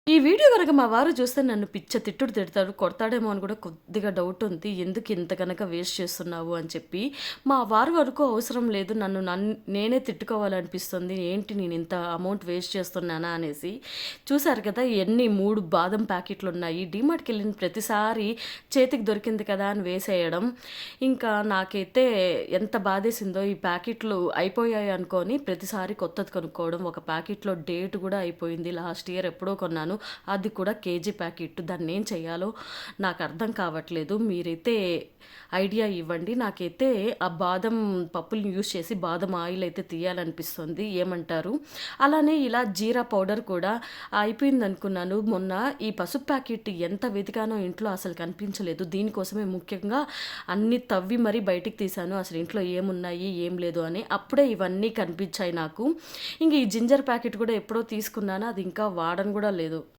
ఈ వీడియో గనక మా వారు చూస్తే నన్ను పిచ్చ తిట్టుడు తిడతాడు. కొడతాడేమో అని కూడా కొద్దిగా డౌట్ ఉంది. ఎందుకు ఇంత గనక వేస్ట్ చేస్తున్నావు అని చెప్పి. మా వారి వరకు అవసరం లేదు. నేనే తిట్టుకోవాలనిపిస్తుంది. ఏంటి నేను ఇంత అమౌంట్ వేస్ట్ చేస్తున్నానా అనేసి. చూసారు కదా ఎన్ని 3 బాదం ప్యాకెట్లున్నాయి. డీమార్ట్‌కెళ్ళిన ప్రతిసారి చేతికి దొరికింది కదా అని వేసేయడం. ఇంకా నాకైతే ఎంత బాధేసిందో ఈ ప్యాకెట్లు అయిపోయాయి అనుకోని ప్రతిసారి కొత్తది కొనుక్కోవడం. ఒక ప్యాకెట్‌లో డేట్ కూడా అయిపోయింది. లాస్ట్ ఇయర్ ఎప్పుడో కొన్నాను. అది కూడా కేజీ ప్యాకెట్. దాన్నేం చేయాలో నాకర్థం కావట్లేదు. మీరైతే ఐడియా ఇవ్వండి. నాకైతే ఆ బాదం పప్పుల్ని యూజ్ చేసి బాదం ఆయిల్ అయితే తీయాలనిపిస్తుంది. ఏమంటారు? అలానే ఇలా జీరా పౌడర్ కూడా అయిపోయిందనుకున్నాను. మొన్న ఈ పసుపు ప్యాకెట్ ఎంత వెతికానో ఇంట్లో అసలు కనిపించలేదు. దీనికోసమే ముఖ్యంగా అన్నీ తవ్వి మరీ బయటికి తీశాను. అసలు ఇంట్లో ఏమున్నాయి, ఏం లేదు అని. అప్పుడే ఇవన్నీ కనిపించాయి నాకు. ఇంక ఈ జింజర్ ప్యాకెట్ కూడా ఎప్పుడో తీసుకున్నాను. అది ఇంకా వాడను కూడా లేదు.